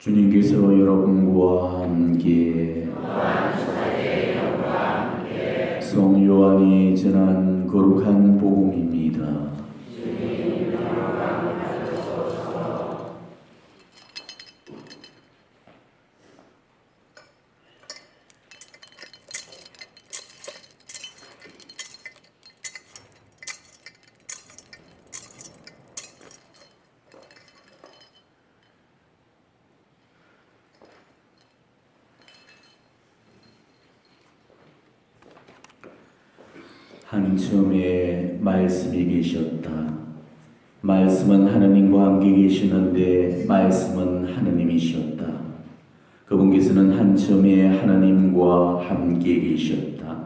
주님께서 여러분과 함께 성 요한이 전한 거룩한 복음입니다. 한처음에 말씀이 계셨다. 말씀은 하느님과 함께 계시는데 말씀은 하느님이셨다. 그분께서는 한처음에 하느님과 함께 계셨다.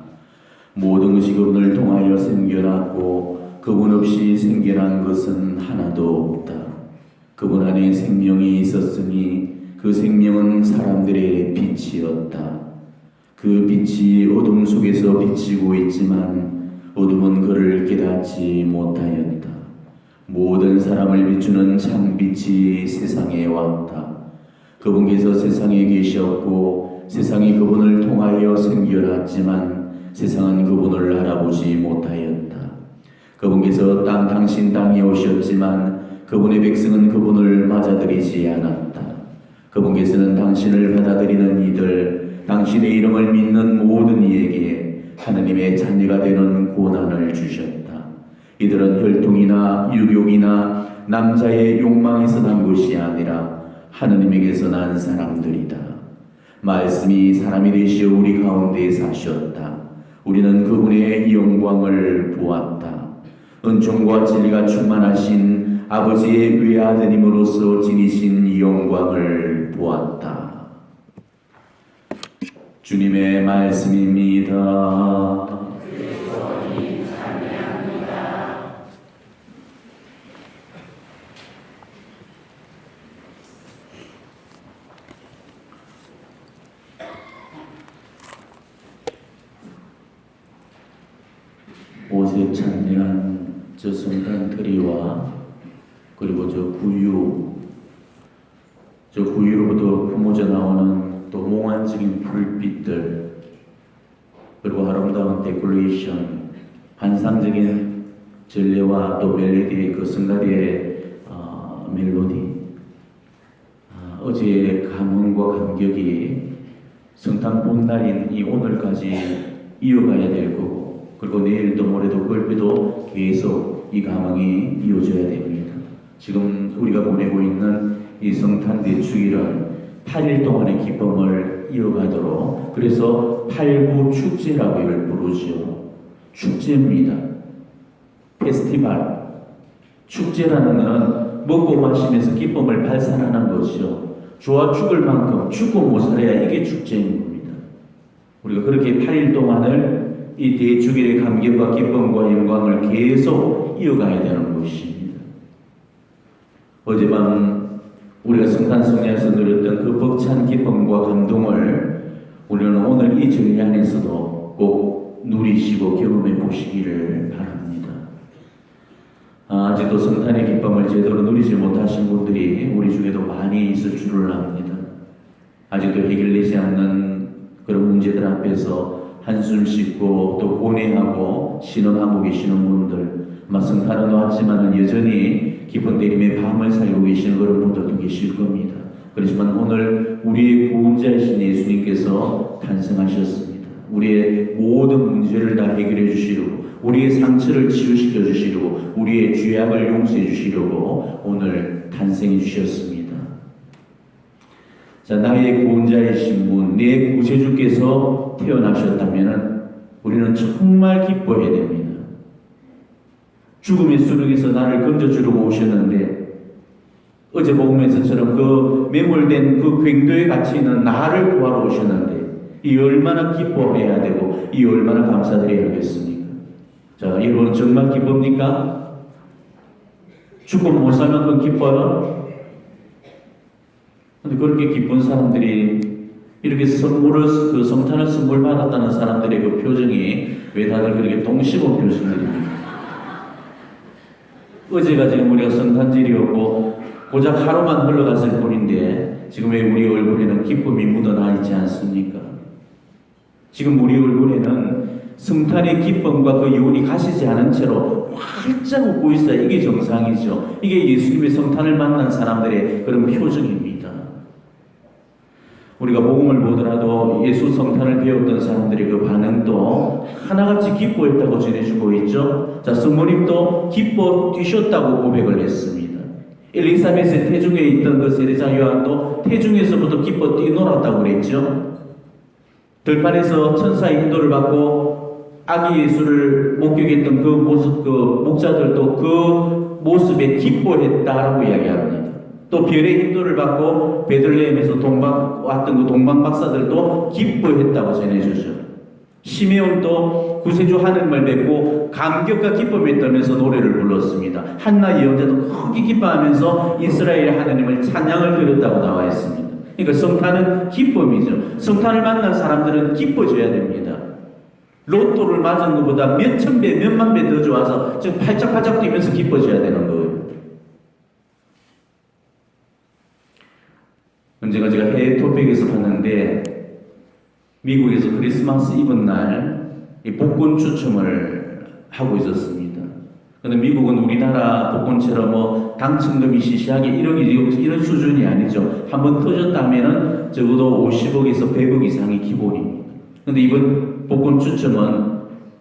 모든 것이 그분을 통하여 생겨났고 그분 없이 생겨난 것은 하나도 없다. 그분 안에 생명이 있었으니 그 생명은 사람들의 빛이었다. 그 빛이 어둠 속에서 비치고 있지만 어둠은 그를 깨닫지 못하였다. 모든 사람을 비추는 창빛이 세상에 왔다. 그분께서 세상에 계셨고 세상이 그분을 통하여 생겨났지만 세상은 그분을 알아보지 못하였다. 그분께서 당신 땅에 오셨지만 그분의 백성은 그분을 맞아들이지 않았다. 그분께서는 당신을 받아들이는 이들, 당신의 이름을 믿는 모든 이에게 하느님의 자녀가 되는 고난을 주셨다. 이들은 혈통이나 유교이나 남자의 욕망에서 난 것이 아니라 하느님에게서 난 사람들이다. 말씀이 사람이 되시어 우리 가운데 사셨다. 우리는 그분의 영광을 보았다. 은총과 진리가 충만하신 아버지의 외아드님으로서 지니신 영광을 보았다. 주님의 말씀입니다. 오색 찬미한 저 성탄 트리와 그리고 저 구유로부터 품어져 나오는 또 몽환적인 불빛들, 그리고 아름다운 데코레이션, 환상적인 전례와 또 멜로디의 그 성가대의 멜로디, 어제의 감흥과 감격이 성탄 본날인 이 오늘까지 이어가야 될 거고, 그리고 내일도 모레도 그럴때도 계속 이 감흥이 이어져야 됩니다. 지금 우리가 보내고 있는 이 성탄 대축일은 8일 동안의 기쁨을 이어가도록, 그래서 8구 축제라고 이걸 부르죠. 축제입니다. 페스티벌. 축제라는 것은 먹고 마시면서 기쁨을 발산하는 것이죠. 주와 죽을 만큼 죽고 못 살아야 이게 축제인 겁니다. 우리가 그렇게 8일 동안을 이 대축일의 감격과 기쁨과 영광을 계속 이어가야 되는 것입니다. 어젯밤 우리가 성탄 성야에서 누렸던 그 벅찬 기쁨과 감동을 우리는 오늘 이 전례 안에서도 꼭 누리시고 경험해 보시기를 바랍니다. 아직도 성탄의 기쁨을 제대로 누리지 못하신 분들이 우리 중에도 많이 있을 줄을 압니다. 아직도 해결되지 않는 그런 문제들 앞에서 한숨 씻고 또 고뇌하고 신음하고 계시는 분들, 성탄은 왔지만 여전히 깊은 내림의 밤을 살고 계시는 그런 분들도 계실 겁니다. 그렇지만 오늘 우리의 구원자이신 예수님께서 탄생하셨습니다. 우리의 모든 문제를 다 해결해 주시려고, 우리의 상처를 치유시켜 주시려고, 우리의 죄악을 용서해 주시려고 오늘 탄생해 주셨습니다. 자, 나의 구원자이신 분, 내 구세주께서 태어나셨다면 우리는 정말 기뻐해야 됩니다. 죽음의 수렁에서 나를 건져주려고 오셨는데, 어제 복음에서처럼 그 매몰된 그 괭도에 갇혀 있는 나를 구하러 오셨는데, 이 얼마나 기뻐해야 되고 이 얼마나 감사드려야 하겠습니까? 자, 여러분 정말 기쁩니까? 죽고 못 살 만큼 기뻐요? 근데 그렇게 기쁜 사람들이, 이렇게 그 성탄을 선물 받았다는 사람들의 그 표정이 왜 다들 그렇게 동심원 표정들입니까? 어제가 지금 우리가 성탄절이었고 고작 하루만 흘러갔을 뿐인데 지금 왜 우리 얼굴에는 기쁨이 묻어나 있지 않습니까? 지금 우리 얼굴에는 성탄의 기쁨과 그 여운이 가시지 않은 채로 활짝 웃고 있어요. 이게 정상이죠. 이게 예수님의 성탄을 만난 사람들의 그런 표정입니다. 우리가 복음을 보더라도 예수 성탄을 배웠던 사람들의 그 반응도 하나같이 기뻐했다고 전해주고 있죠. 자, 성모님도 기뻐 뛰셨다고 고백을 했습니다. 엘리사벳의 태중에 있던 그 세례자 요한도 태중에서부터 기뻐 뛰놀았다고 그랬죠. 들판에서 천사의 인도를 받고 아기 예수를 목격했던 그 모습, 그 목자들도 그 모습에 기뻐했다라고 이야기합니다. 또 별의 인도를 받고 베들레헴에서 왔던 그 동방 박사들도 기뻐했다고 전해주죠. 시메온도 구세주 하느님을 뵙고 감격과 기쁨에 떨면서 노래를 불렀습니다. 한나 예언자도 크게 기뻐하면서 이스라엘의 하느님을 찬양을 드렸다고 나와 있습니다. 그러니까 성탄은 기쁨이죠. 성탄을 만난 사람들은 기뻐져야 됩니다. 로또를 맞은 것보다 몇천 배, 몇만 배 더 좋아서 지금 팔짝팔짝 뛰면서 기뻐져야 되는 거예요. 언젠가 제가 해외 토픽에서 봤는데 미국에서 크리스마스 이브 날 이 복권 추첨을 하고 있었습니다. 그런데 미국은 우리나라 복권처럼 뭐 당첨금이 시시하게 1억이 이런 수준이 아니죠. 한번 터졌다면은 적어도 50억에서 100억 이상이 기본입니다. 그런데 이번 복권 추첨은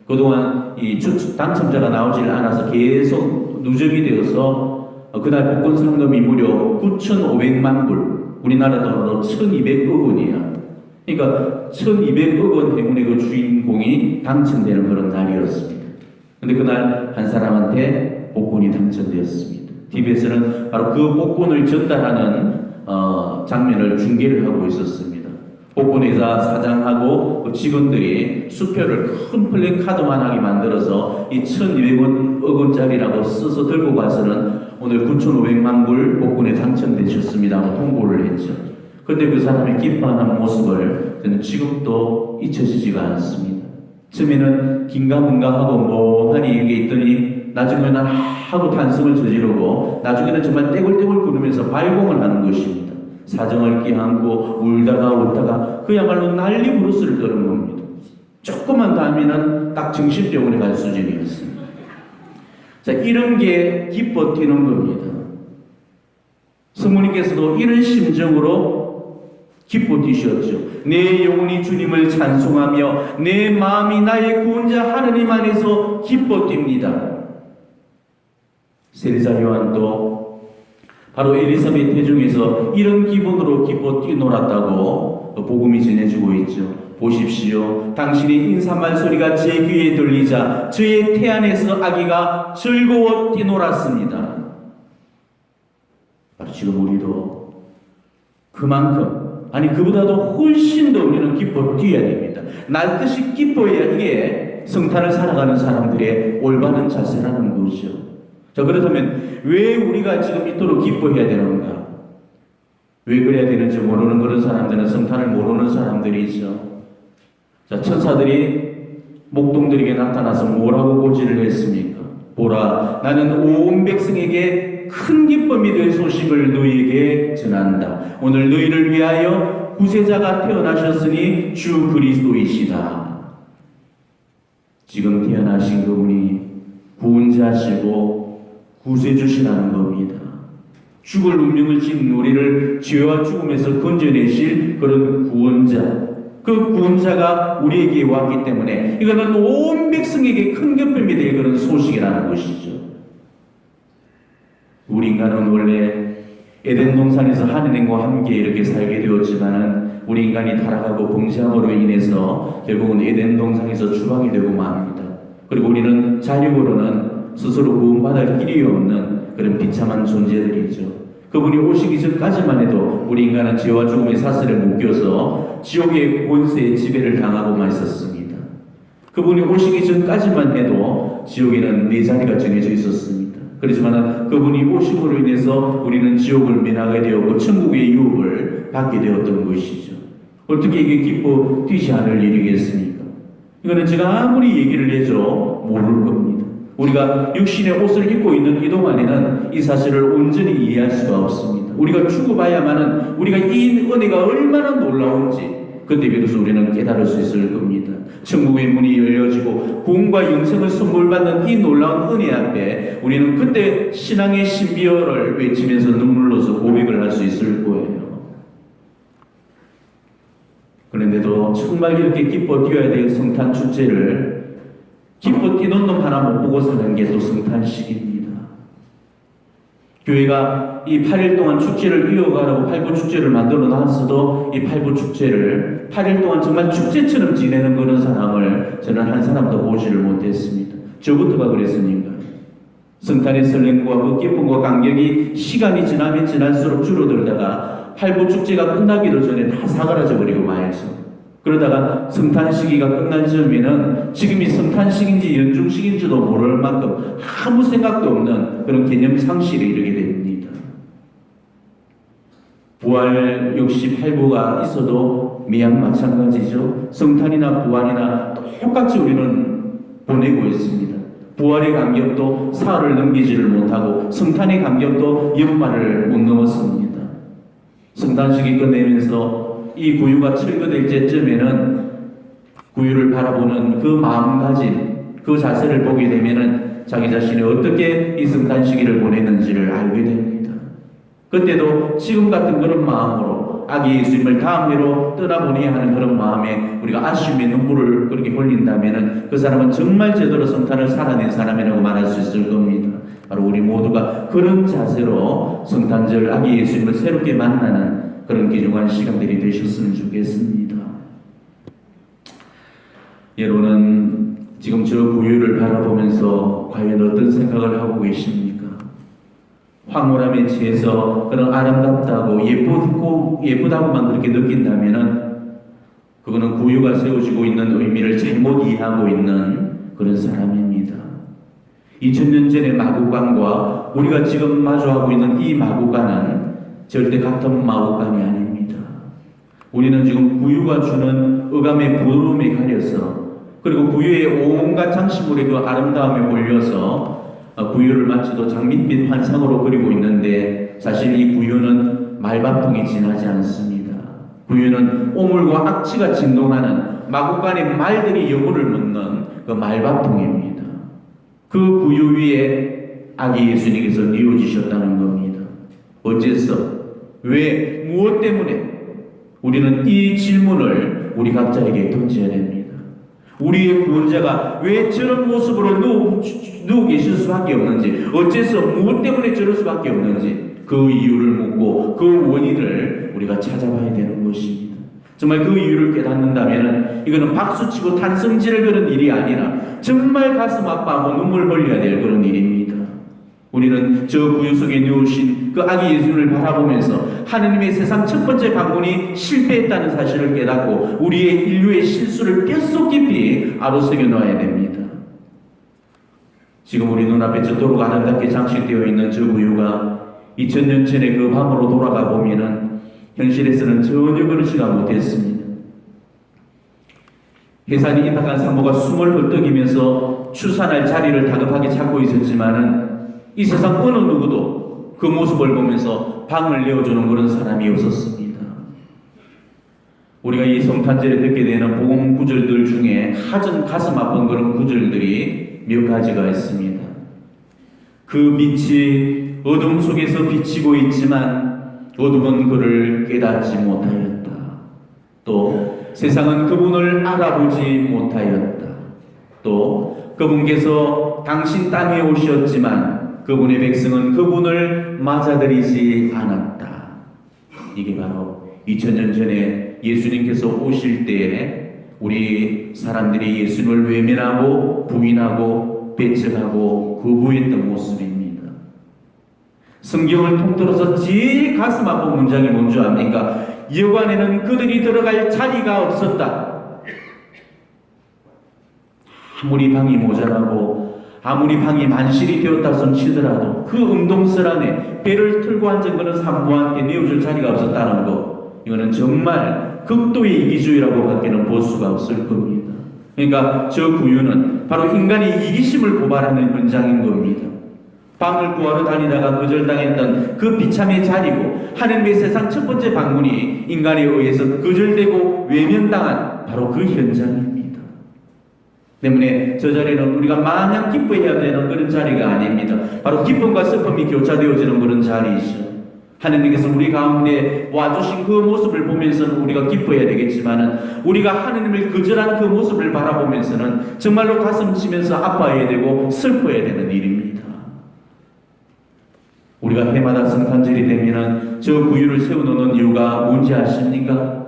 그동안 이 당첨자가 나오질 않아서 계속 누적이 되어서 그날 복권 상금이 무려 9,500만 불, 우리나라 돈으로 1,200억 원이야. 그러니까 1,200억 원 행운의 그 주인공이 당첨되는 그런 날이었습니다. 그런데 그날 한 사람한테 복권이 당첨되었습니다. TV에서는 바로 그 복권을 전달하는 장면을 중계를 하고 있었습니다. 복권회사 사장하고 그 직원들이 수표를 큰 플래카드만하게 만들어서 이 1,200억 원짜리라고 써서 들고 가서는 오늘 9,500만 불 복권에 당첨되셨습니다 하고 통보를 했죠. 그런데 그 사람의 기뻐하는 모습을 저는 지금도 잊혀지지가 않습니다. 처음에는 긴가민가하고 멍하니 이게 있더니 나중에는 하고 탄성을 저지르고 나중에는 정말 떼굴떼굴 구르면서 발공을 하는 것입니다. 사정을 끼안고 울다가 웃다가 그야말로 난리 부르스를 떠는 겁니다. 조금만 더 하면은 딱 정신병원에 갈 수준이었습니다. 자, 이런 게 기뻐 뛰는 겁니다. 성모님께서도 이런 심정으로 기뻐 뛰셨죠. 내 영혼이 주님을 찬송하며 내 마음이 나의 구원자 하느님 안에서 기뻐 뜁니다. 세례자 요한도 바로 엘리사벳 태중에서 이런 기분으로 기뻐 뛰놀았다고 복음이 전해주고 있죠. 보십시오. 당신의 인사말 소리가 제 귀에 들리자 저의 태안에서 아기가 즐거워 뛰놀았습니다. 바로 지금 우리도 그만큼 아니 그보다도 훨씬 더 우리는 기뻐 뛰어야 됩니다. 날듯이 기뻐해야 이게 성탄을 살아가는 사람들의 올바른 자세라는 거죠. 자, 그렇다면 왜 우리가 지금 이토록 기뻐해야 되는가? 왜 그래야 되는지 모르는 그런 사람들은 성탄을 모르는 사람들이죠. 자, 천사들이 목동들에게 나타나서 뭐라고 고지를 했습니까? 보라, 나는 온 백성에게 큰 기쁨이 될 소식을 너희에게 전한다. 오늘 너희를 위하여 구세자가 태어나셨으니 주 그리스도이시다. 지금 태어나신 그분이 구원자시고 구세주시라는 겁니다. 죽을 운명을 진 우리를 죄와 죽음에서 건져내실 그런 구원자, 그 구원자가 우리에게 왔기 때문에 이거는 온 백성에게 큰 기쁨이 될 그런 소식이라는 것이죠. 우리 인간은 원래 에덴 동산에서 하느님과 함께 이렇게 살게 되었지만은 우리 인간이 타락하고 범죄함으로 인해서 결국은 에덴 동산에서 추방이 되고 맙니다. 그리고 우리는 자력으로는 스스로 구원받을 길이 없는 그런 비참한 존재들이죠. 그분이 오시기 전까지만 해도 우리 인간은 죄와 죽음의 사슬에 묶여서 지옥의 권세의 지배를 당하고만 있었습니다. 그분이 오시기 전까지만 해도 지옥에는 네 자리가 정해져 있었습니다. 그렇지만 그분이 오심으로 인해서 우리는 지옥을 면하게 되었고 천국의 유업을 받게 되었던 것이죠. 어떻게 이게 기뻐 뛰지 않을 일이겠습니까? 이거는 제가 아무리 얘기를 해도 모를 겁니다. 우리가 육신의 옷을 입고 있는 이 동안에는 이 사실을 온전히 이해할 수가 없습니다. 우리가 죽어봐야만은 우리가 이 은혜가 얼마나 놀라운지 그때 비로소 우리는 깨달을 수 있을 겁니다. 천국의 문이 열려지고 구원과 영생을 선물받는 이 놀라운 은혜 앞에 우리는 그때 신앙의 신비어를 외치면서 눈물로서 고백을 할 수 있을 거예요. 그런데도 정말 이렇게 기뻐 뛰어야 될 성탄 축제를 기뻐 뛰는 놈 하나 못 보고 사는 게 또 성탄식입니다. 교회가 이 8일 동안 축제를 이어가라고 8부 축제를 만들어 놨어도 이 8부 축제를 8일 동안 정말 축제처럼 지내는 그런 사람을 저는 한 사람도 보지를 못했습니다. 저부터가 그랬으니까. 성탄의 설렘과 그 기쁨과 감격이 시간이 지나면 지날수록 줄어들다가 8부 축제가 끝나기도 전에 다 사그라져 버리고 말죠. 그러다가 성탄 시기가 끝날 즈음에는 지금이 성탄 시기인지 연중 시기인지도 모를 만큼 아무 생각도 없는 그런 개념 상실에 이르게 됩니다. 부활 역시 8부가 있어도 매양 마찬가지죠. 성탄이나 부활이나 똑같이 우리는 보내고 있습니다. 부활의 감격도 사흘을 넘기지를 못하고 성탄의 감격도 연말을 못 넘었습니다. 성탄식이 끝내면서 이 구유가 철거될 때쯤에는 구유를 바라보는 그 마음가짐, 그 자세를 보게 되면은 자기 자신이 어떻게 이 성탄 시기를 보냈는지를 알게 됩니다. 그때도 지금 같은 그런 마음으로 아기 예수님을 다음 해로 떠나보내야 하는 그런 마음에 우리가 아쉬움의 눈물을 그렇게 흘린다면은 그 사람은 정말 제대로 성탄을 살아낸 사람이라고 말할 수 있을 겁니다. 바로 우리 모두가 그런 자세로 성탄절 아기 예수님을 새롭게 만나는 그런 귀중한 시간들이 되셨으면 좋겠습니다. 여러분은 지금 저 구유를 바라보면서 과연 어떤 생각을 하고 계십니까? 황홀함에 취해서 그런 아름답다고 예쁘다고만 그렇게 느낀다면은 그거는 구유가 세워지고 있는 의미를 잘못 이해하고 있는 그런 사람입니다. 2000년 전의 마구간과 우리가 지금 마주하고 있는 이 마구간은 절대 같은 마구간이 아닙니다. 우리는 지금 구유가 주는 의감의 부러움에 가려서 그리고 구유의 온갖 장식물의 그 아름다움에 올려서 구유를 마치도 장밋빛 환상으로 그리고 있는데 사실 이 구유는 말밥통이 지나지 않습니다. 구유는 오물과 악취가 진동하는 마구간의 말들이 여물을 묻는 그 말밥통입니다. 그 구유 위에 아기 예수님께서 뉘어지셨다는 겁니다. 어째서? 왜? 무엇 때문에? 우리는 이 질문을 우리 각자에게 던져야 됩니다. 우리의 구원자가 왜 저런 모습으로 누워 계실 수밖에 없는지, 어째서 무엇 때문에 저럴 수밖에 없는지 그 이유를 묻고 그 원인을 우리가 찾아봐야 되는 것입니다. 정말 그 이유를 깨닫는다면 이거는 박수치고 탄성질을 그런 일이 아니라 정말 가슴 아파하고 눈물 흘려야 될 그런 일입니다. 우리는 저 구유 속에 누우신 그 아기 예수님을 바라보면서 하느님의 세상 첫 번째 방문이 실패했다는 사실을 깨닫고 우리의 인류의 실수를 뼛속 깊이 아로새겨 놓아야 됩니다. 지금 우리 눈앞에 저토록 아름답게 장식되어 있는 저 구유가 2000년 전에 그 밤으로 돌아가 보면은 현실에서는 전혀 그렇지가 못했습니다. 해산이 임박한 산모가 숨을 헐떡이면서 출산할 자리를 다급하게 찾고 있었지만은 이 세상 어느 누구도 그 모습을 보면서 방을 내어주는 그런 사람이 없었습니다. 우리가 이 성탄절에 듣게 되는 복음 구절들 중에 가슴 아픈 그런 구절들이 몇 가지가 있습니다. 그 빛이 어둠 속에서 비치고 있지만 어둠은 그를 깨닫지 못하였다. 또 세상은 그분을 알아보지 못하였다. 또 그분께서 당신 땅에 오셨지만 그분의 백성은 그분을 맞아들이지 않았다. 이게 바로 2000년 전에 예수님께서 오실 때에 우리 사람들이 예수님을 외면하고 부인하고 배척하고 거부했던 모습입니다. 성경을 통틀어서 제일 가슴 아픈 문장이 뭔지 압니까? 여관에는 그들이 들어갈 자리가 없었다. 아무리 방이 모자라고 아무리 방이 만실이 되었다 손치더라도 그 음동설 안에 배를 틀고 앉은 그런 산모한테 내어줄 자리가 없었다는 거, 이거는 정말 극도의 이기주의라고 밖에는 볼 수가 없을 겁니다. 그러니까 저 구유는 바로 인간의 이기심을 고발하는 현장인 겁니다. 방을 구하러 다니다가 거절당했던 그 비참의 자리고, 하나님의 세상 첫 번째 방문이 인간에 의해서 거절되고 외면당한 바로 그 현장입니다. 때문에 저 자리는 우리가 마냥 기뻐해야 되는 그런 자리가 아닙니다. 바로 기쁨과 슬픔이 교차되어지는 그런 자리이죠. 하나님께서 우리 가운데 와주신 그 모습을 보면서는 우리가 기뻐해야 되겠지만은, 우리가 하나님을 거절한 그 모습을 바라보면서는 정말로 가슴 치면서 아파해야 되고 슬퍼해야 되는 일입니다. 우리가 해마다 성탄절이 되면은 저 구유를 세워놓는 이유가 뭔지 아십니까?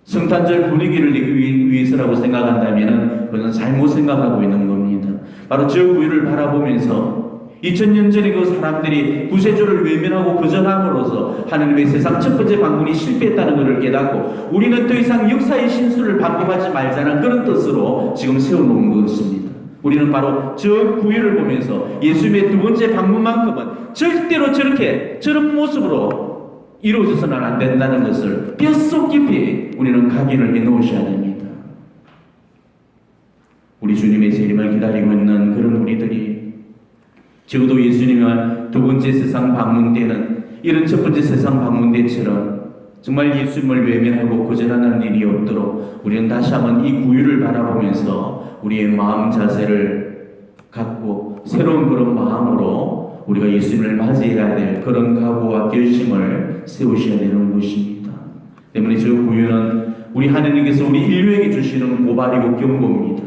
성탄절 분위기를 내기 위해서라고 생각한다면은 그것은 잘못 생각하고 있는 겁니다. 바로 저 구유를 바라보면서 2000년 전에 그 사람들이 구세주를 외면하고 거절함으로써 하나님의 세상 첫 번째 방문이 실패했다는 것을 깨닫고, 우리는 더 이상 역사의 신수를 반복하지 말자는 그런 뜻으로 지금 세워놓은 것입니다. 우리는 바로 저 구유를 보면서 예수님의 두 번째 방문만큼은 절대로 저런 모습으로 이루어져서는 안 된다는 것을 뼛속 깊이 우리는 각인을 해놓으셔야 됩니다. 우리 주님의 재림을 기다리고 있는 그런 우리들이 적어도 예수님의 두 번째 세상 방문 때는 이런 첫 번째 세상 방문 때처럼 정말 예수님을 외면하고 거절하는 일이 없도록 우리는 다시 한번 이 구유를 바라보면서 우리의 마음 자세를 갖고 새로운 그런 마음으로 우리가 예수님을 맞이해야 될 그런 각오와 결심을 세우셔야 되는 것입니다. 때문에 저 구유는 우리 하나님께서 우리 인류에게 주시는 고발이고 경고입니다.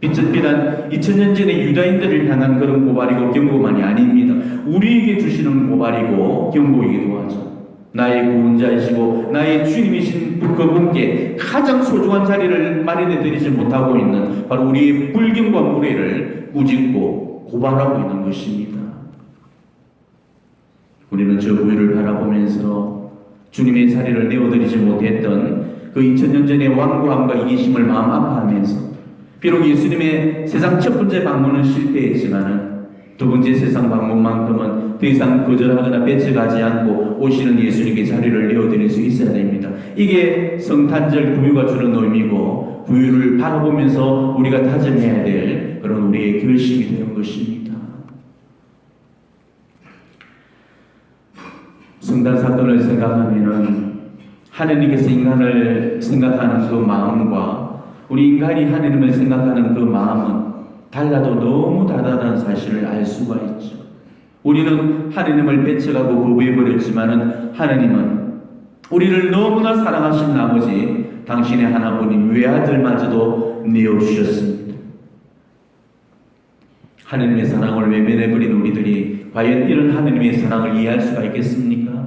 비단 2000년 전에 유다인들을 향한 그런 고발이고 경고만이 아닙니다. 우리에게 주시는 고발이고 경고이기도 하죠. 나의 구원자이시고 나의 주님이신 그분께 가장 소중한 자리를 마련해 드리지 못하고 있는 바로 우리의 불경과 무례를 꾸짖고 고발하고 있는 것입니다. 우리는 저 구유를 바라보면서 주님의 자리를 내어드리지 못했던 그 2000년 전의 완고함과 이기심을 마음 아파하면서, 비록 예수님의 세상 첫 번째 방문은 실패했지만은 두 번째 세상 방문만큼은 더 이상 거절하거나 뺏어가지 않고 오시는 예수님께 자리를 내어드릴 수 있어야 됩니다. 이게 성탄절 구유가 주는 의미고, 구유를 바라보면서 우리가 다짐해야 될 그런 우리의 결심이 되는 것입니다. 성탄 사건을 생각하면은 하나님께서 인간을 생각하는 그 마음과 우리 인간이 하나님을 생각하는 그 마음은 달라도 너무 다르다는 사실을 알 수가 있죠. 우리는 하나님을 배척하고 거부해버렸지만은 하나님은 우리를 너무나 사랑하신 나머지 당신의 하나뿐인 외아들마저도 내어주셨습니다. 하나님의 사랑을 외면해버린 우리들이 과연 이런 하나님의 사랑을 이해할 수가 있겠습니까?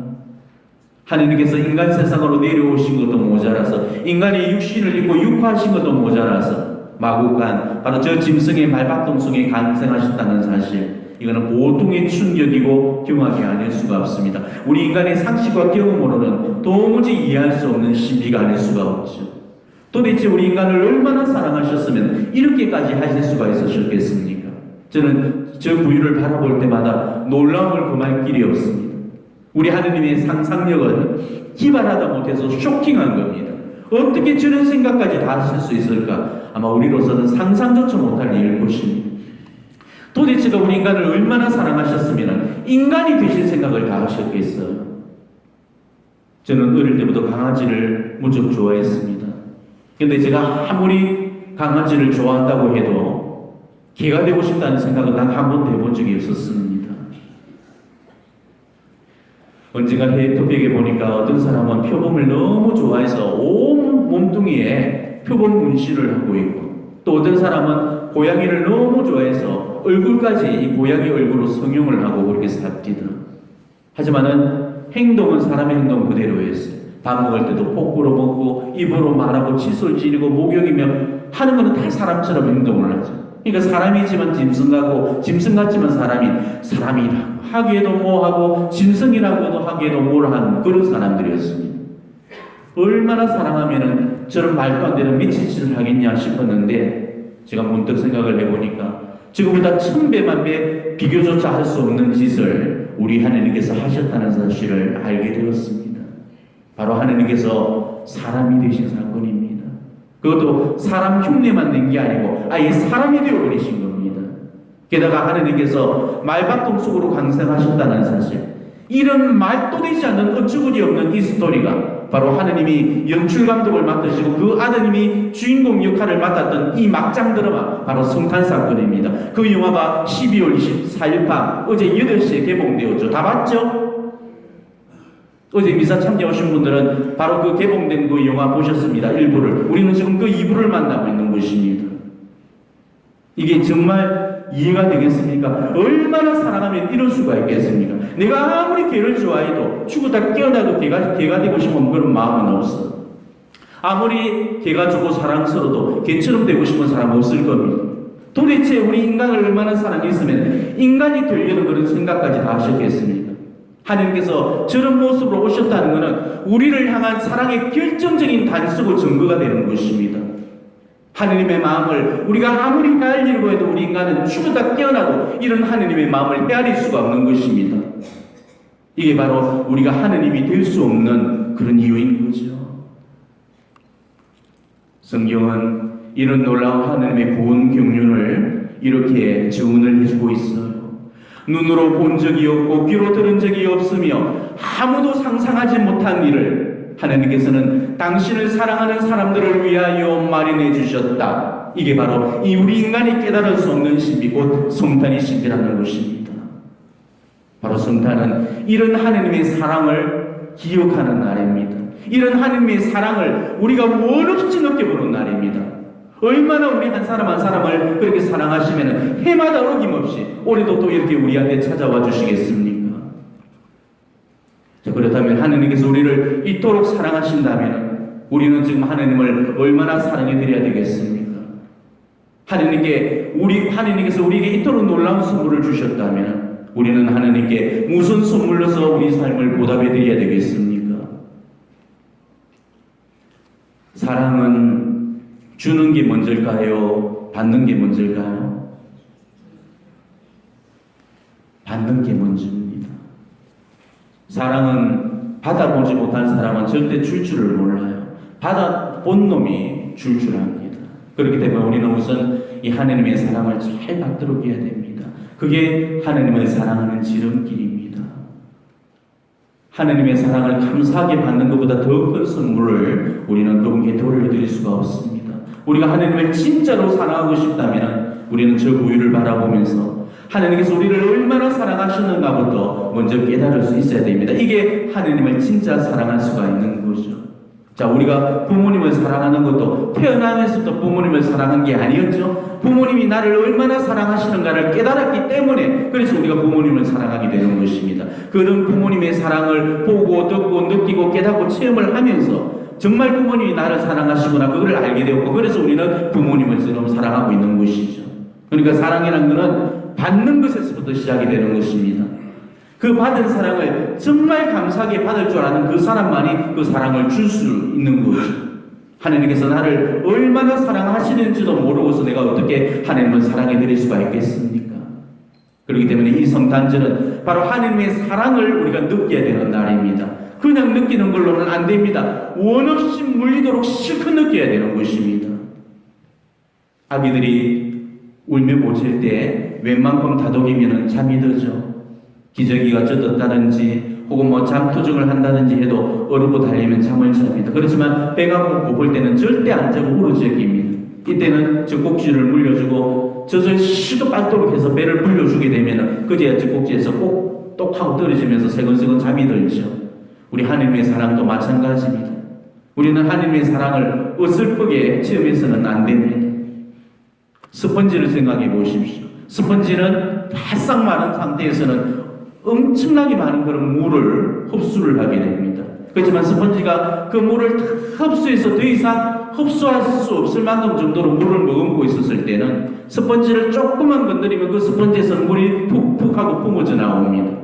하나님께서 인간 세상으로 내려오신 것도 모자라서, 인간의 육신을 입고 육화하신 것도 모자라서 마구간 바로 저 짐승의 말박동 속에 간생하셨다는 사실, 이거는 보통의 충격이고 경악이 아닐 수가 없습니다. 우리 인간의 상식과 경험으로는 도무지 이해할 수 없는 신비가 아닐 수가 없죠. 도대체 우리 인간을 얼마나 사랑하셨으면 이렇게까지 하실 수가 있으셨겠습니까? 저는 저 구유를 바라볼 때마다 놀라움을 금할 길이 없습니다. 우리 하느님의 상상력은 기발하다 못해서 쇼킹한 겁니다. 어떻게 저런 생각까지 다 하실 수 있을까? 아마 우리로서는 상상조차 못할 일일 것입니다. 도대체가 우리 인간을 얼마나 사랑하셨으면 인간이 되실 생각을 다 하셨겠어요? 저는 어릴 때부터 강아지를 무척 좋아했습니다. 근데 제가 아무리 강아지를 좋아한다고 해도 개가 되고 싶다는 생각은 단 한 번도 해본 적이 없었습니다. 언젠가 토픽에 보니까 어떤 사람은 표범을 너무 좋아해서 온 몸뚱이에 표범 문신을 하고 있고, 또 어떤 사람은 고양이를 너무 좋아해서 얼굴까지 이 고양이 얼굴로 성형을 하고 그렇게 삽니다. 하지만은 행동은 사람의 행동 그대로였어요. 밥 먹을 때도 포크로 먹고 입으로 말하고 칫솔 찌르고 목욕이며 하는 것은 다 사람처럼 행동을 하죠. 그러니까 사람이지만 짐승 같고 짐승 같지만 사람이라고 하기에도 뭐하고 짐승이라고도 하기에도 뭘 하는 그런 사람들이었습니다. 얼마나 사랑하면은 저런 말도 안 되는 미친 짓을 하겠냐 싶었는데, 제가 문득 생각을 해보니까 지금보다 1000배만배 비교조차 할 수 없는 짓을 우리 하나님께서 하셨다는 사실을 알게 되었습니다. 바로 하나님께서 사람이 되신 사건입니다. 그것도 사람 흉내만 낸 게 아니고 아예 사람이 되어버리신 겁니다. 게다가 하느님께서 말밭동속으로 강생하셨다는 사실, 이런 말도 되지 않는 어처구니 없는 이 스토리가 바로 하느님이 연출 감독을 맡으시고 그 아드님이 주인공 역할을 맡았던 이 막장 드라마, 바로 성탄 사건입니다. 그 영화가 12월 24일 밤 어제 8시에 개봉되었죠. 다 봤죠? 어제 미사 참여하신 분들은 바로 그 개봉된 그 영화 보셨습니다. 일부를. 우리는 지금 그 2부를 만나고 있는 것입니다. 이게 정말 이해가 되겠습니까? 얼마나 사랑하면 이럴 수가 있겠습니까? 내가 아무리 개를 좋아해도 죽었다 깨어나도 개가 되고 싶은 그런 마음은 없어. 아무리 개가 좋고 사랑스러워도 개처럼 되고 싶은 사람은 없을 겁니다. 도대체 우리 인간을 얼마나 사랑했으면 인간이 되려는 그런 생각까지 다 하셨겠습니까? 하나님께서 저런 모습으로 오셨다는 것은 우리를 향한 사랑의 결정적인 단서고 증거가 되는 것입니다. 하느님의 마음을 우리가 아무리 헤아리려고 해도 우리 인간은 죽었다 깨어나도 이런 하느님의 마음을 헤아릴 수가 없는 것입니다. 이게 바로 우리가 하느님이 될 수 없는 그런 이유인 거죠. 성경은 이런 놀라운 하느님의 구원 경륜을 이렇게 증언을 해주고 있어요. 눈으로 본 적이 없고 귀로 들은 적이 없으며 아무도 상상하지 못한 일을 하나님께서는 당신을 사랑하는 사람들을 위하여 마련해 주셨다. 이게 바로 이 우리 인간이 깨달을 수 없는 신비, 곧 성탄의 신비라는 것입니다. 바로 성탄은 이런 하나님의 사랑을 기억하는 날입니다. 이런 하나님의 사랑을 우리가 원없이 느껴보는 날입니다. 얼마나 우리 한 사람 한 사람을 그렇게 사랑하시면 해마다 어김없이 올해도 또 이렇게 우리한테 찾아와 주시겠습니까? 자, 그렇다면 하느님께서 우리를 이토록 사랑하신다면 우리는 지금 하느님을 얼마나 사랑해 드려야 되겠습니까? 하느님께서 우리에게 이토록 놀라운 선물을 주셨다면 우리는 하느님께 무슨 선물로서 우리 삶을 보답해 드려야 되겠습니까? 사랑은 주는 게 먼저일까요? 받는 게 먼저일까요? 받는 게 먼저입니다. 사랑은 받아보지 못한 사람은 절대 줄 줄을 몰라요. 받아본 놈이 줄 줄 압니다. 그렇기 때문에 우리는 우선 이 하나님의 사랑을 잘 받도록 해야 됩니다. 그게 하나님을 사랑하는 지름길입니다. 하나님의 사랑을 감사하게 받는 것보다 더 큰 선물을 우리는 그분께 돌려드릴 수가 없습니다. 우리가 하나님을 진짜로 사랑하고 싶다면 우리는 저 부유를 바라보면서 하나님께서 우리를 얼마나 사랑하시는가부터 먼저 깨달을 수 있어야 됩니다. 이게 하나님을 진짜 사랑할 수가 있는 거죠. 자, 우리가 부모님을 사랑하는 것도 태어나면서부터 부모님을 사랑한 게 아니었죠. 부모님이 나를 얼마나 사랑하시는가를 깨달았기 때문에 그래서 우리가 부모님을 사랑하게 되는 것입니다. 그런 부모님의 사랑을 보고 듣고 느끼고 깨닫고 체험을 하면서 정말 부모님이 나를 사랑하시구나 그걸 알게 되었고 그래서 우리는 부모님을 지금 사랑하고 있는 것이죠. 그러니까 사랑이라는 것은 받는 것에서부터 시작이 되는 것입니다. 그 받은 사랑을 정말 감사하게 받을 줄 아는 그 사람만이 그 사랑을 줄 수 있는 거죠. 하나님께서 나를 얼마나 사랑하시는지도 모르고서 내가 어떻게 하나님을 사랑해 드릴 수가 있겠습니까? 그렇기 때문에 이 성탄절은 바로 하나님의 사랑을 우리가 느껴야 되는 날입니다. 그냥 느끼는 걸로는 안 됩니다. 원없이 물리도록 실컷 느껴야 되는 것입니다. 아기들이 울며 보칠 때 웬만큼 다독이면 잠이 들죠. 기저귀가 젖었다든지 혹은 잠투정을 한다든지 해도 어르고 달리면 잠을 잡니다. 그렇지만 배가 고플 때는 절대 안 자고 울어제깁니다. 이때는 젖꼭지를 물려주고 젖을 시도 빨도록 해서 배를 불려주게 되면 그제야 젖꼭지에서 꼭똑 하고 떨어지면서 세근세근 잠이 들죠. 우리 하나님의 사랑도 마찬가지입니다. 우리는 하나님의 사랑을 어설프게 체험해서는 안 됩니다. 스펀지를 생각해 보십시오. 스펀지는 바싹 마른 상태에서는 엄청나게 많은 그런 물을 흡수를 하게 됩니다. 그렇지만 스펀지가 그 물을 다 흡수해서 더 이상 흡수할 수 없을 만큼 정도로 물을 머금고 있었을 때는 스펀지를 조금만 건드리면 그 스펀지에서 물이 푹푹 하고 뿜어져 나옵니다.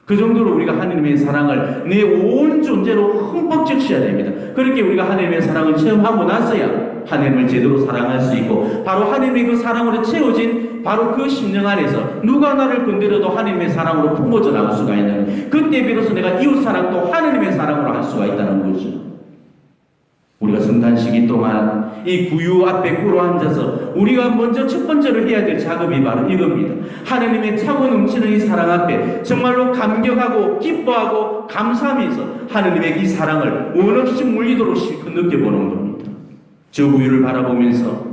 그 정도로 우리가 하나님의 사랑을 내 온 존재로 흠뻑 적셔야 됩니다. 그렇게 우리가 하나님의 사랑을 체험하고 나서야 하나님을 제대로 사랑할 수 있고 바로 하나님의 그 사랑으로 채워진 바로 그 심령 안에서 누가 나를 건드려도 하나님의 사랑으로 품어져 나올 수가 있는 그때 비로소 내가 이웃 사랑도 하나님의 사랑으로 할 수가 있다는 거죠. 우리가 성탄 시기 동안 이 구유 앞에 꿇어 앉아서 우리가 먼저 첫 번째로 해야 될 작업이 바로 이겁니다. 하나님의 차고 넘치는 이 사랑 앞에 정말로 감격하고 기뻐하고 감사하면서 하나님의 이 사랑을 원 없이 물리도록 실컷 느껴보는 겁니다. 저 구유를 바라보면서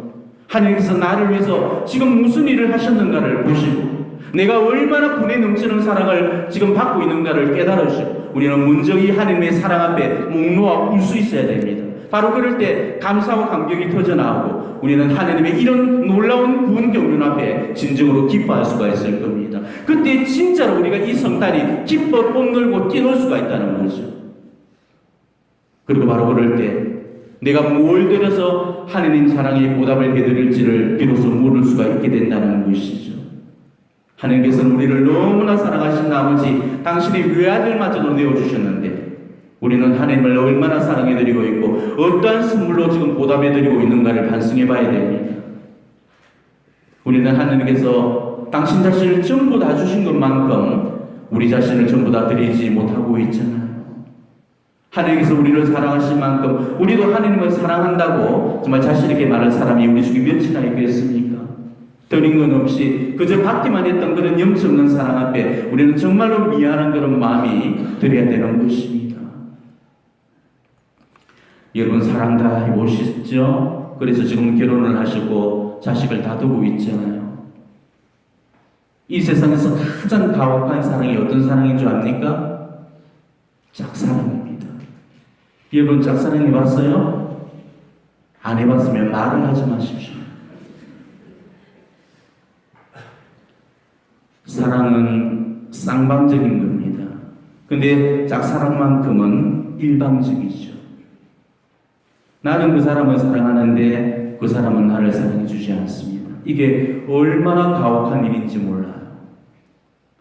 하나님께서 나를 위해서 지금 무슨 일을 하셨는가를 보시고 내가 얼마나 분에 넘치는 사랑을 지금 받고 있는가를 깨달으시고 우리는 먼저 이 하나님의 사랑 앞에 목 놓아 울 수 있어야 됩니다. 바로 그럴 때 감사와 감격이 터져나오고 우리는 하나님의 이런 놀라운 구원 경륜 앞에 진정으로 기뻐할 수가 있을 겁니다. 그때 진짜로 우리가 이 성탄이 기뻐 뽐놀고 뛰놀 수가 있다는 거죠. 그리고 바로 그럴 때 내가 뭘 들여서 하나님 사랑에 보답을 해드릴지를 비로소 모를 수가 있게 된다는 것이죠. 하나님께서는 우리를 너무나 사랑하신 나머지 당신의 외아들마저도 내어주셨는데 우리는 하나님을 얼마나 사랑해드리고 있고 어떠한 선물로 지금 보답해드리고 있는가를 반성해 봐야 됩니다. 우리는 하나님께서 당신 자신을 전부 다 주신 것만큼 우리 자신을 전부 다 드리지 못하고 있잖아요. 하나님께서 우리를 사랑하신 만큼 우리도 하나님을 사랑한다고 정말 자신 있게 말할 사람이 우리 중에 몇이나 있겠습니까? 드린 건 없이 그저 받기만 했던 그런 염치 없는 사랑 앞에 우리는 정말로 미안한 그런 마음이 들어야 되는 것입니다. 여러분 사랑 다 해보셨죠? 그래서 지금 결혼을 하시고 자식을 다두고 있잖아요. 이 세상에서 가장 가혹한 사랑이 어떤 사랑인 줄 압니까? 짝사랑입니다. 여러분 짝사랑 해봤어요? 안 해봤으면 말을 하지 마십시오. 사랑은 쌍방적인 겁니다. 근데 짝사랑만큼은 일방적이죠. 나는 그 사람을 사랑하는데 그 사람은 나를 사랑해주지 않습니다. 이게 얼마나 가혹한 일인지 몰라요.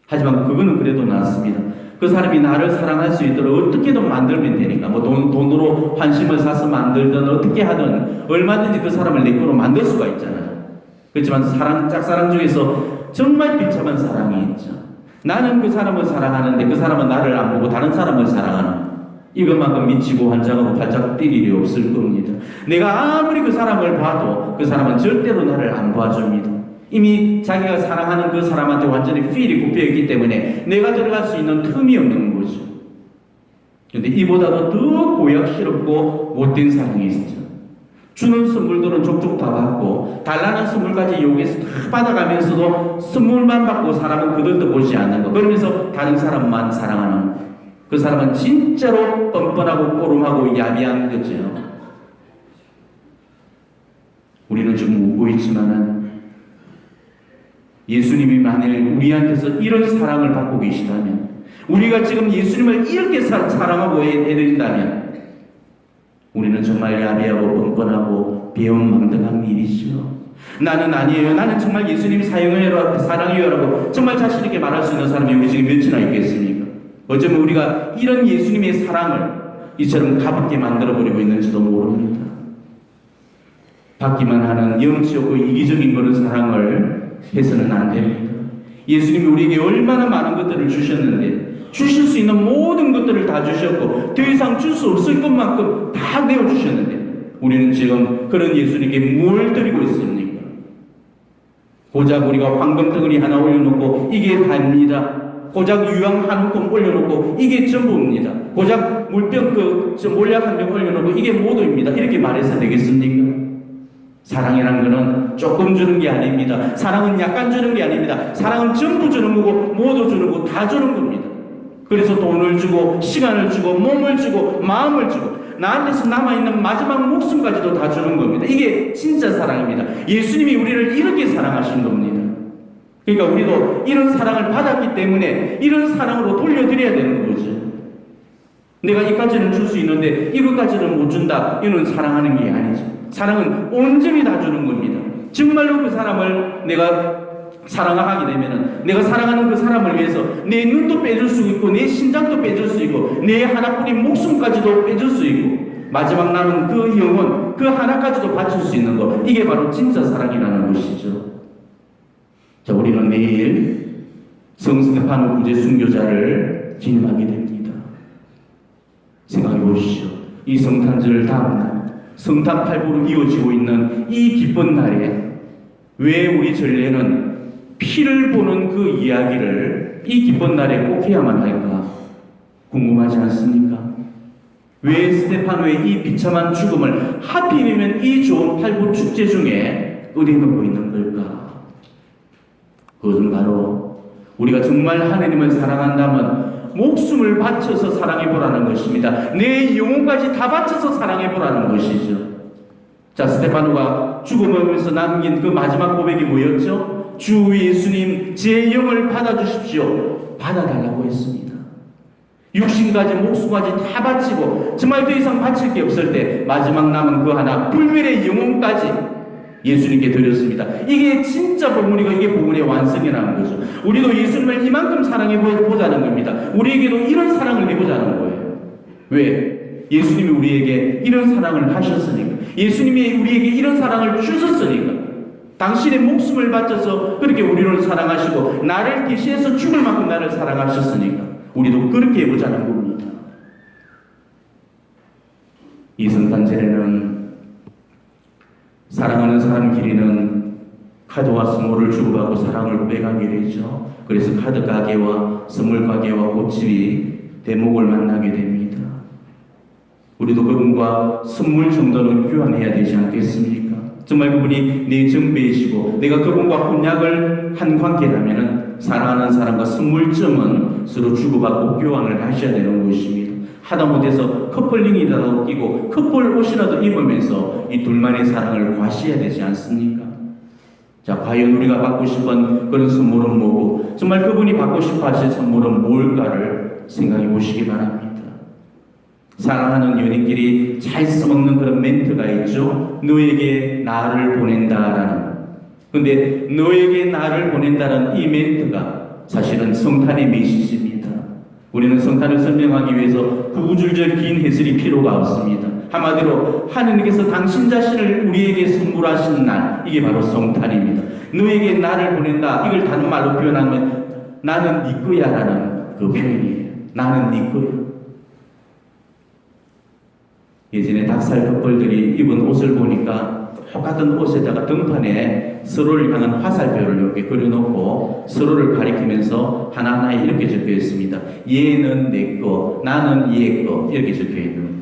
하지만 그거는 그래도 낫습니다. 그 사람이 나를 사랑할 수 있도록 어떻게든 만들면 되니까 뭐 돈으로 환심을 사서 만들든 어떻게 하든 얼마든지 그 사람을 내 거로 만들 수가 있잖아요. 그렇지만 짝사랑 중에서 정말 비참한 사랑이 있죠. 나는 그 사람을 사랑하는데 그 사람은 나를 안 보고 다른 사람을 사랑하는 이것만큼 미치고 환장하고 발작 뛸 일이 없을 겁니다. 내가 아무리 그 사람을 봐도 그 사람은 절대로 나를 안 봐줍니다. 이미 자기가 사랑하는 그 사람한테 완전히 필이 굽혀있기 때문에 내가 들어갈 수 있는 틈이 없는 거죠. 그런데 이보다도 더 고약스럽고 못된 사랑이 있죠. 주는 선물들은 족족 다 받고 달라는 선물까지 요구해서 다 받아가면서도 선물만 받고 사람은 그들도 보지 않는 거. 그러면서 다른 사람만 사랑하는 거. 그 사람은 진짜로 뻔뻔하고 꼬름하고 야비한 거죠. 우리는 지금 웃고 있지만은 예수님이 만일 우리한테서 이런 사랑을 받고 계시다면 우리가 지금 예수님을 이렇게 사랑하고 해드린다면 우리는 정말 야비하고 뻔뻔하고 배은망덕한 일이죠. 나는 아니에요. 나는 정말 예수님이 사랑해요라고 정말 자신 있게 말할 수 있는 사람이 우리 중에 몇이나 있겠습니까? 어쩌면 우리가 이런 예수님의 사랑을 이처럼 가볍게 만들어버리고 있는지도 모릅니다. 받기만 하는 영치 없고 이기적인 그런 사랑을 해서는 안 됩니다. 예수님이 우리에게 얼마나 많은 것들을 주셨는데 주실 수 있는 모든 것들을 다 주셨고 더 이상 줄 수 없을 것만큼 다 내어주셨는데 우리는 지금 그런 예수님께 뭘 드리고 있습니까? 고작 우리가 황금덩어리 하나 올려놓고 이게 답니다. 고작 유황 한 움큼 올려놓고 이게 전부입니다. 고작 물병 몰약 한 병 올려놓고 이게 모두입니다. 이렇게 말해서 되겠습니까? 사랑이라는 것은 조금 주는 게 아닙니다. 사랑은 약간 주는 게 아닙니다. 사랑은 전부 주는 거고 모두 주는 거 다 주는 겁니다. 그래서 돈을 주고 시간을 주고 몸을 주고 마음을 주고 나한테서 남아있는 마지막 목숨까지도 다 주는 겁니다. 이게 진짜 사랑입니다. 예수님이 우리를 이렇게 사랑하신 겁니다. 그러니까 우리도 이런 사랑을 받았기 때문에 이런 사랑으로 돌려드려야 되는 거죠. 내가 이까지는 줄 수 있는데 이것까지는 못 준다. 이건 사랑하는 게 아니죠. 사랑은 온전히 다 주는 겁니다. 정말로 그 사람을 내가 사랑하게 되면은 내가 사랑하는 그 사람을 위해서 내 눈도 빼줄 수 있고 내 심장도 빼줄 수 있고 내 하나뿐인 목숨까지도 빼줄 수 있고 마지막 남은 그 영혼 그 하나까지도 바칠 수 있는 것 이게 바로 진짜 사랑이라는 것이죠. 자, 우리는 내일 성스테파노 구제 순교자를 기념하게 됩니다. 생각해 보시죠. 이 성탄절 다음 날 성탄 팔보로 이어지고 있는 이 기쁜 날에 왜 우리 전례는 피를 보는 그 이야기를 이 기쁜 날에 꼭 해야만 할까 궁금하지 않습니까? 왜 스테파노의 이 비참한 죽음을 하필이면 이 좋은 팔보 축제 중에 의뢰놓고 있는 걸까? 그것은 바로 우리가 정말 하나님을 사랑한다면 목숨을 바쳐서 사랑해보라는 것입니다. 내 영혼까지 다 바쳐서 사랑해보라는 것이죠. 자, 스테파노가 죽음하면서 남긴 그 마지막 고백이 뭐였죠? 주 예수님, 제 영을 받아주십시오. 받아달라고 했습니다. 육신까지 목숨까지 다 바치고 정말 더 이상 바칠 게 없을 때 마지막 남은 그 하나 불멸의 영혼까지 예수님께 드렸습니다. 이게 진짜 복음이고 이게 복음의 완성이라는 거죠. 우리도 예수님을 이만큼 사랑해 보자는 겁니다. 우리에게도 이런 사랑을 해보자는 거예요. 왜? 예수님이 우리에게 이런 사랑을 하셨으니까. 예수님이 우리에게 이런 사랑을 주셨으니까. 당신의 목숨을 바쳐서 그렇게 우리를 사랑하시고 나를 대신해서 죽을 만큼 나를 사랑하셨으니까 우리도 그렇게 해보자는 겁니다. 이 성탄절에는 사랑하는 사람 길이는 카드와 선물을 주고받고 사랑을 고백하게 되죠. 그래서 카드 가게와 선물 가게와 꽃집이 대목을 만나게 됩니다. 우리도 그분과 선물 정도는 교환해야 되지 않겠습니까? 정말 그분이 내 정배이시고 내가 그분과 혼약을 한 관계라면 사랑하는 사람과 선물점은 서로 주고받고 교환을 하셔야 되는 것입니다. 하다못해서 커플링이라도 끼고 커플 옷이라도 입으면서 이 둘만의 사랑을 과시해야 되지 않습니까? 자, 과연 우리가 받고 싶은 그런 선물은 뭐고 정말 그분이 받고 싶어 하실 선물은 뭘까를 생각해 보시기 바랍니다. 사랑하는 연인끼리 잘 써먹는 그런 멘트가 있죠. 너에게 나를 보낸다라는. 근데 너에게 나를 보낸다는 이 멘트가 사실은 성탄의 메시지입니다. 우리는 성탄을 설명하기 위해서 구구절절 긴 해설이 필요가 없습니다. 한마디로 하느님께서 당신 자신을 우리에게 선물하신 날, 이게 바로 성탄입니다. 너에게 나를 보낸다, 이걸 다른 말로 표현하면 나는 네 거야라는 그 표현이에요. 나는 네 거야. 예전에 닭살 커플들이 입은 옷을 보니까 똑같은 옷에다가 등판에 서로를 향한 화살표를 이렇게 그려놓고 서로를 가리키면서 하나하나 이렇게 적혀 있습니다. 얘는 내 거, 나는 얘 거, 이렇게 적혀 있는 거예요.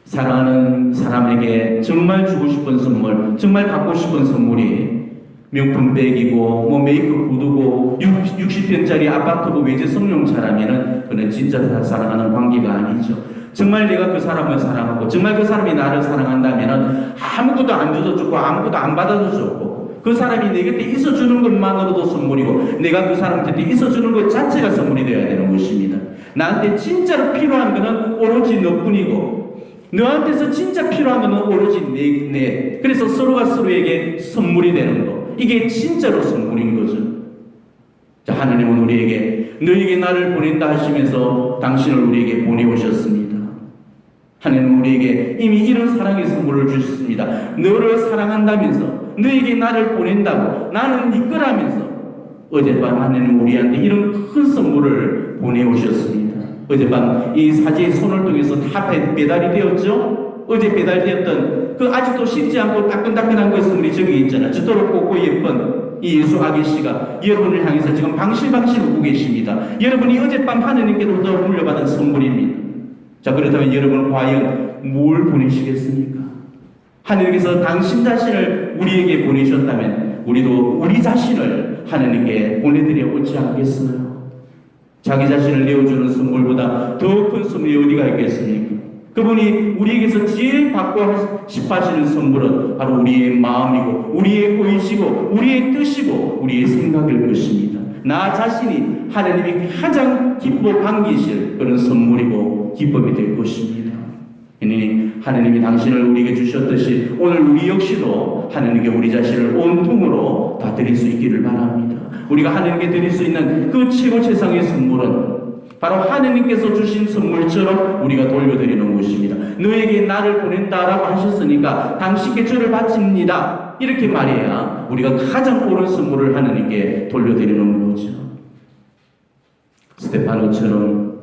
사랑하는 사람에게 정말 주고 싶은 선물, 정말 갖고 싶은 선물이 명품 백이고 뭐 메이크업 구두고 60평짜리 아파트고 외제 성룡차라면은 그는 진짜 사랑하는 관계가 아니죠. 정말 내가 그 사람을 사랑하고 정말 그 사람이 나를 사랑한다면은 아무것도 안 줘도 좋고 아무것도 안 받아도 좋고 그 사람이 내 곁에 있어주는 것만으로도 선물이고 내가 그 사람 곁에 있어주는 것 자체가 선물이 되어야 되는 것입니다. 나한테 진짜로 필요한 것은 오로지 너뿐이고 너한테서 진짜 필요한 것은 오로지 내. 그래서 서로가 서로에게 선물이 되는 것. 이게 진짜로 선물인 거죠. 자, 하나님은 우리에게 너에게 나를 보낸다 하시면서 당신을 우리에게 보내오셨습니다. 하나님은 우리에게 이미 이런 사랑의 선물을 주셨습니다. 너를 사랑한다면서 너에게 나를 보낸다고 나는 네 거라면서 어젯밤 하나님은 우리한테 이런 큰 선물을 보내오셨습니다. 어젯밤 이 사제의 손을 통해서 다 배달이 되었죠. 어제 배달되었던 그 아직도 식지 않고 따끈따끈한 그 선물이 저기 있잖아요. 저토록 곱고 예쁜 이 예수 아기씨가 여러분을 향해서 지금 방실방실 웃고 계십니다. 여러분이 어젯밤 하느님께로부터 물려받은 선물입니다. 자, 그렇다면 여러분은 과연 뭘 보내시겠습니까? 하느님께서 당신 자신을 우리에게 보내셨다면 우리도 우리 자신을 하느님께 보내드려 오지 않겠어요? 자기 자신을 내어주는 선물보다 더 큰 선물이 어디가 있겠습니까? 그분이 우리에게서 제일 받고 싶어 하시는 선물은 바로 우리의 마음이고 우리의 의지고 우리의 뜻이고 우리의 생각일 것입니다. 나 자신이 하나님이 가장 기뻐 반기실 그런 선물이고 기쁨이 될 것입니다. 하나님이 당신을 우리에게 주셨듯이 오늘 우리 역시도 하나님께 우리 자신을 온통으로 다 드릴 수 있기를 바랍니다. 우리가 하나님께 드릴 수 있는 그 최고 최상의 선물은 바로 하나님께서 주신 선물처럼 우리가 돌려드리는 것입니다. 너에게 나를 보낸다라고 하셨으니까 당신께 저를 바칩니다. 이렇게 말해야 우리가 가장 옳은 선물을 하나님께 돌려드리는 거죠. 스테파노처럼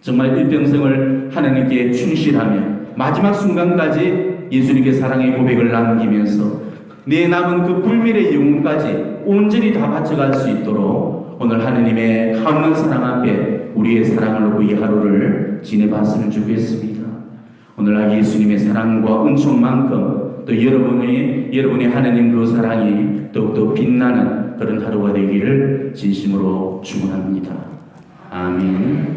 정말 일평생을 하나님께 충실하며 마지막 순간까지 예수님께 사랑의 고백을 남기면서 내 남은 그 불멸의 영혼까지 온전히 다 바쳐갈 수 있도록 오늘 하느님의 가없는 사랑 앞에 우리의 사랑을 놓고 이 하루를 지내봤으면 좋겠습니다. 오늘날 예수님의 사랑과 은총만큼 또 여러분의 하느님 그 사랑이 더욱더 빛나는 그런 하루가 되기를 진심으로 축원합니다. 아멘.